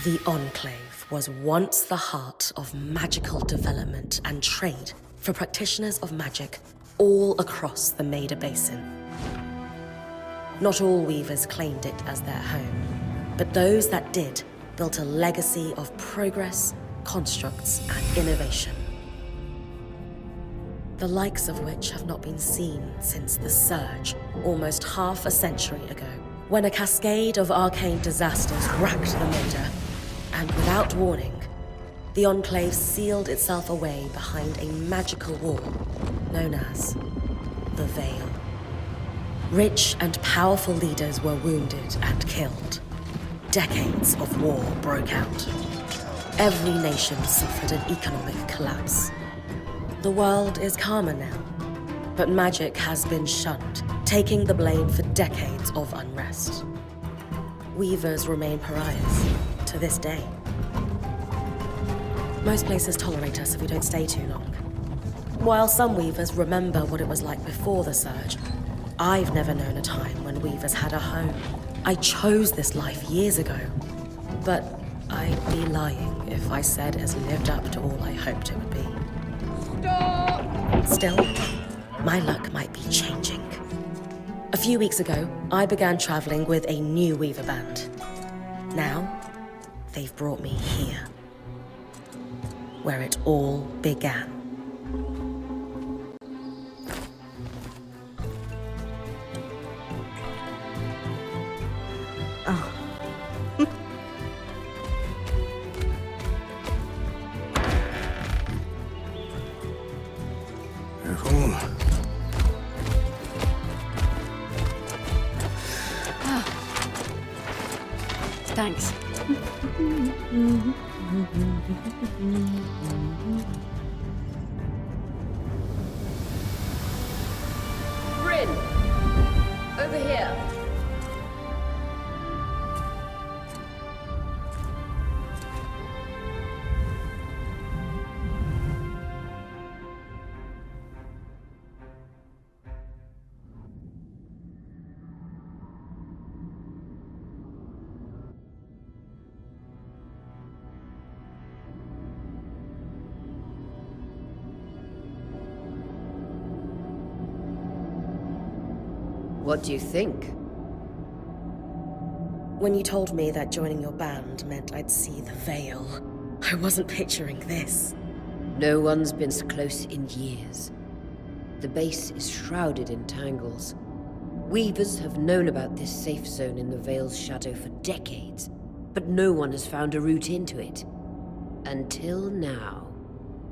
The Enclave was once the heart of magical development and trade for practitioners of magic all across the Maida Basin. Not all weavers claimed it as their home, but those that did built a legacy of progress, constructs, and innovation. The likes of which have not been seen since the Surge, almost half a century ago, when a cascade of arcane disasters racked the Maida, and without warning, the Enclave sealed itself away behind a magical wall known as the Veil. Rich and powerful leaders were wounded and killed. Decades of war broke out. Every nation suffered an economic collapse. The world is calmer now, but magic has been shunned, taking the blame for decades of unrest. Weavers remain pariahs to this day. Most places tolerate us if we don't stay too long. While some weavers remember what it was like before the Surge, I've never known a time when weavers had a home. I chose this life years ago, but I'd be lying if I said it's lived up to all I hoped it would be. Stop! Still, my luck might be changing. A few weeks ago, I began traveling with a new weaver band. Now, they've brought me here, where it all began. Oh. Careful. Thanks. Bryn! Over here! What do you think? When you told me that joining your band meant I'd see the Veil, I wasn't picturing this. No one's been so close in years. The base is shrouded in tangles. Weavers have known about this safe zone in the Veil's shadow for decades, but no one has found a route into it. Until now.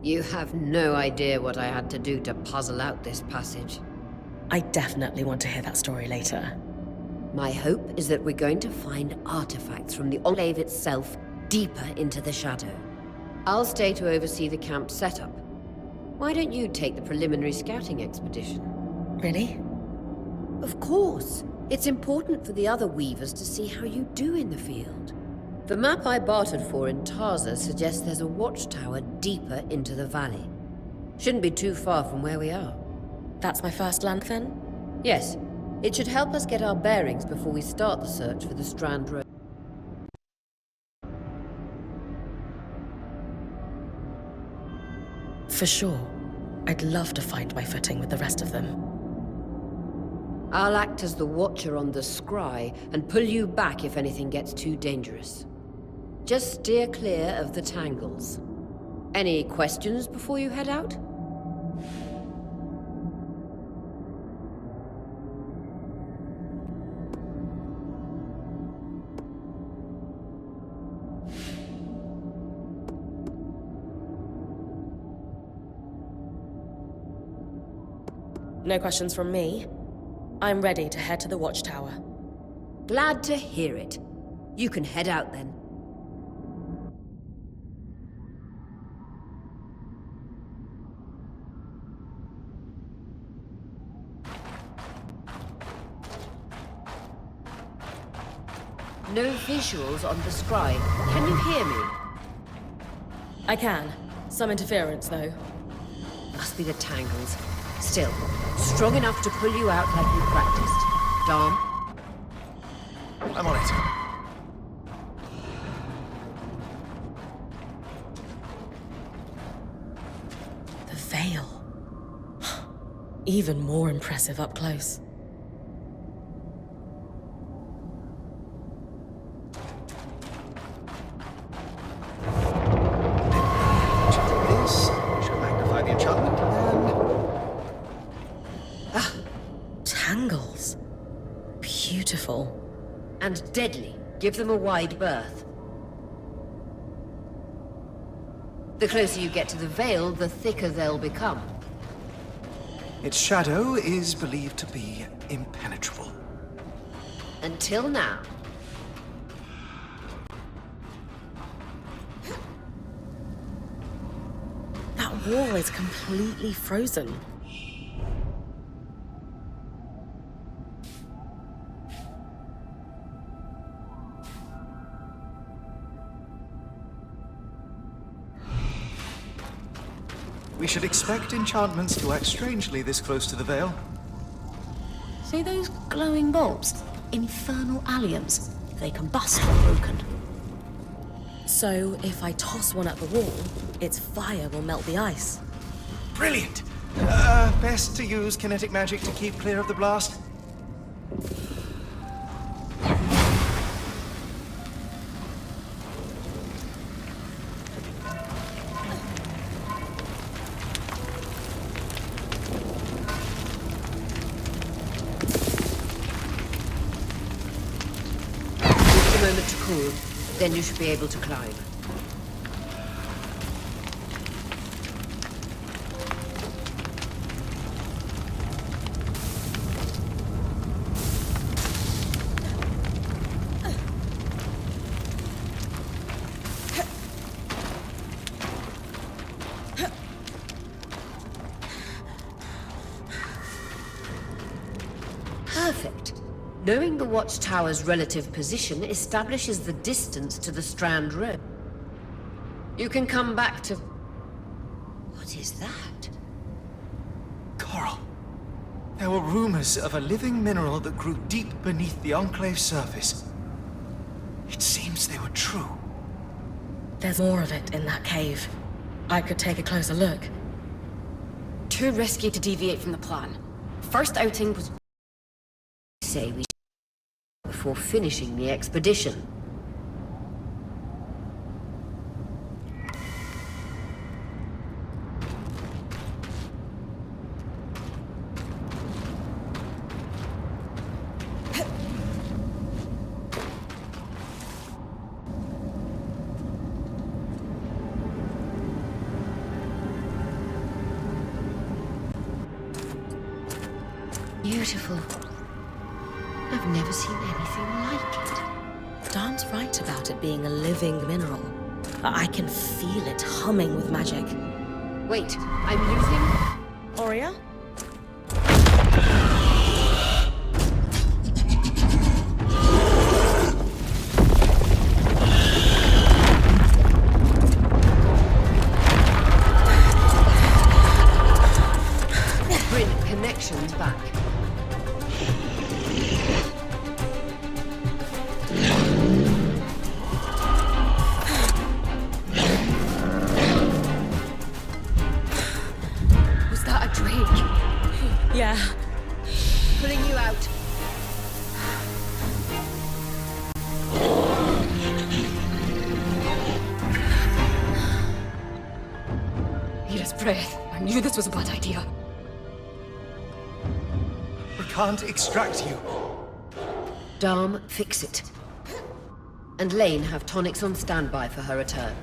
You have no idea what I had to do to puzzle out this passage. I definitely want to hear that story later. My hope is that we're going to find artifacts from the Enclave itself deeper into the shadow. I'll stay to oversee the camp setup. Why don't you take the preliminary scouting expedition? Really? Of course. It's important for the other weavers to see how you do in the field. The map I bartered for in Tarza suggests there's a watchtower deeper into the valley. Shouldn't be too far from where we are. That's my first land, then? Yes. It should help us get our bearings before we start the search for the Strand Road. For sure. I'd love to find my footing with the rest of them. I'll act as the watcher on the scry and pull you back if anything gets too dangerous. Just steer clear of the tangles. Any questions before you head out? No questions from me. I'm ready to head to the watchtower. Glad to hear it. You can head out then. No visuals on the scry. Can you hear me? I can. Some interference, though. Must be the tangles. Still, strong enough to pull you out like you practiced. Dom? I'm on it. even more impressive up close. This should magnify the enchantment and... Tangles. Beautiful. And deadly. Give them a wide berth. The closer you get to the Veil, the thicker they'll become. Its shadow is believed to be impenetrable. Until now. That wall is completely frozen. We should expect enchantments to act strangely this close to the Veil. See those glowing bulbs? Infernal alliums. They combust when broken. So, if I toss one at the wall, its fire will melt the ice. Brilliant! Best to use kinetic magic to keep clear of the blast. Just a moment to cool. Then you should be able to climb. Perfect. Knowing the watchtower's relative position establishes the distance to the Strand Road. You can come back to... What is that? Coral. There were rumors of a living mineral that grew deep beneath the Enclave's surface. It seems they were true. There's more of it in that cave. I could take a closer look. Too risky to deviate from the plan. First outing was... Say we before finishing the expedition. Beautiful. I've never seen anything like it. Dan's right about it being a living mineral. I can feel it humming with magic. Wait, I'm losing... Aurea? Bring connections back. Was that a drake? Yeah. Pulling you out. Need his breath. I knew this was a bad idea. We can't extract you. Dharm, fix it. And Lane have tonics on standby for her return.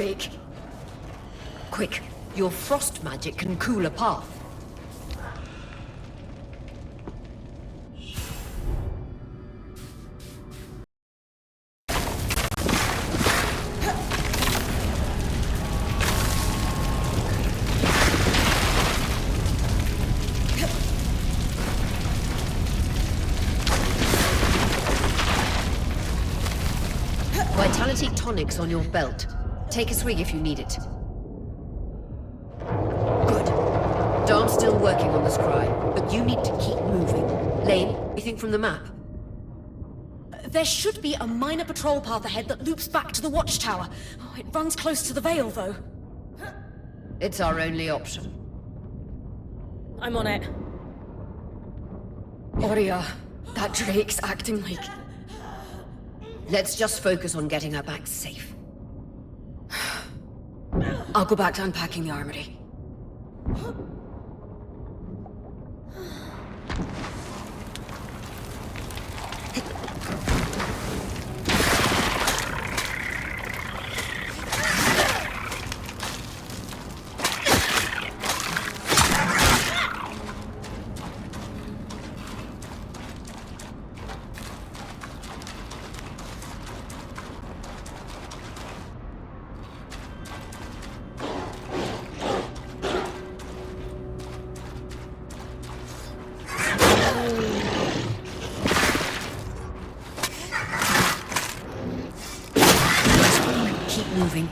Drake! Quick, your frost magic can cool a path. Vitality tonics on your belt. Take a swig if you need it. Good. Darn's still working on the scry, but you need to keep moving. Lane, anything from the map? There should be a minor patrol path ahead that loops back to the watchtower. Oh, it runs close to the Vale, though. It's our only option. I'm on it. Oria, that Drake's acting like... Let's just focus on getting her back safe. I'll go back to unpacking the armory. Keep moving.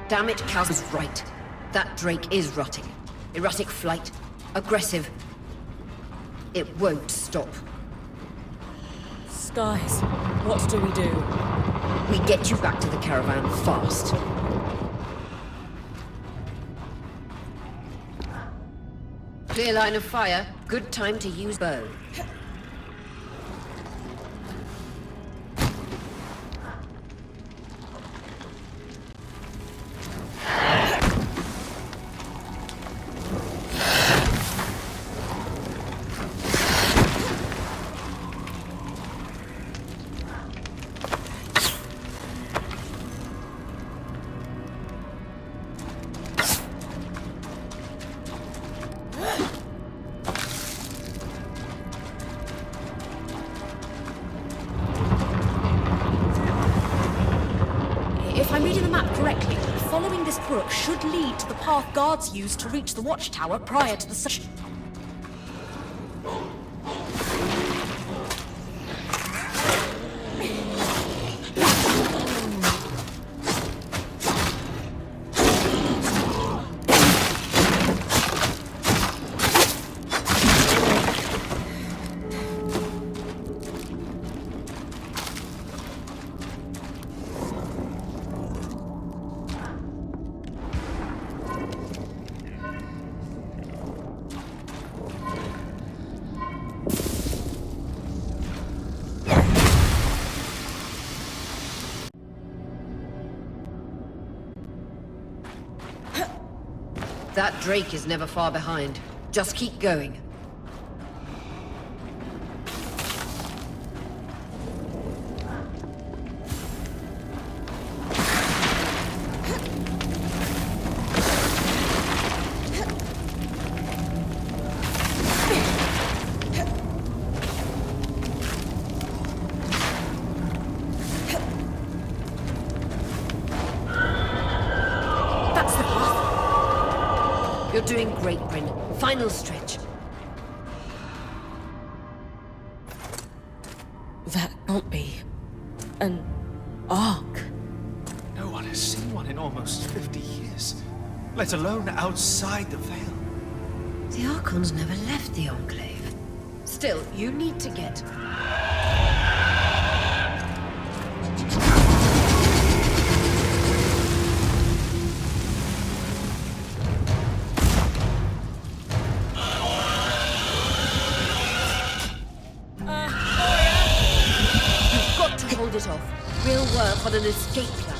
Damn it, Cal was right. That Drake is rotting. Erratic flight. Aggressive. It won't stop. Skies, what do we do? We get you back to the caravan fast. Clear line of fire. Good time to use bow. If I'm reading the map correctly, following this brook should lead to the path guards used to reach the watchtower prior to the search. That Drake is never far behind. Just keep going. That's the path. You're doing great, Bryn. Final stretch. That can't be an ark. No one has seen one in almost 50 years, let alone outside the Vale. The Archons never left the Enclave. Still, you need to get... You've got to hold it off. We'll work on an escape plan.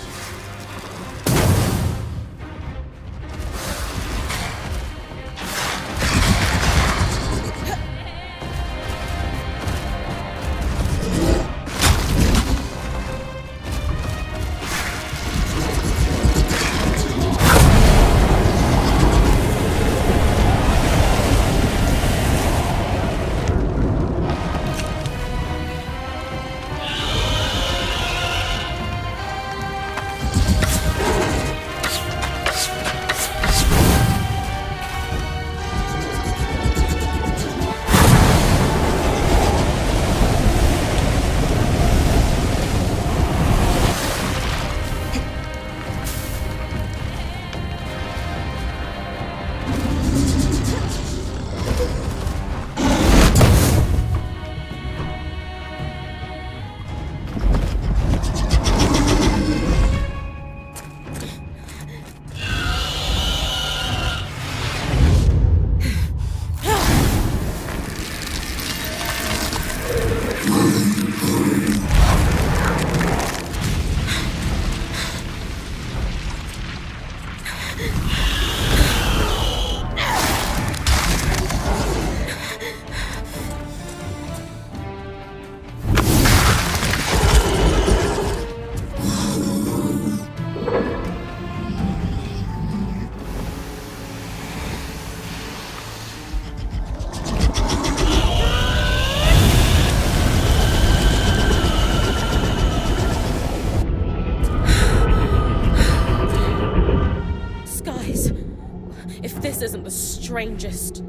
If this isn't the strangest...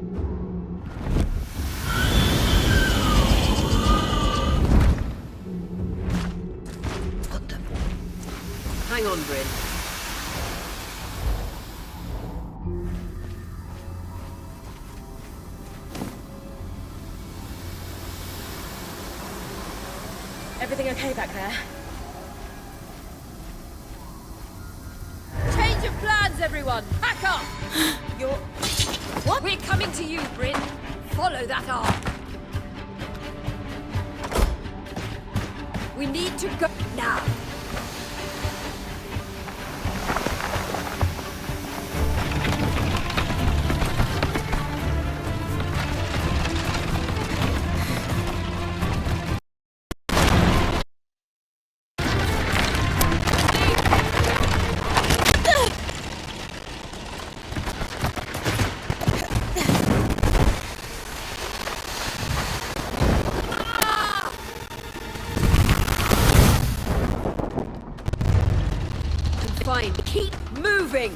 What the... Hang on, Bryn. Everything okay back there? Change of plans, everyone! Pack up! You're... What? We're coming to you, Bryn. Follow that arc. We need to go now. Fine, keep moving!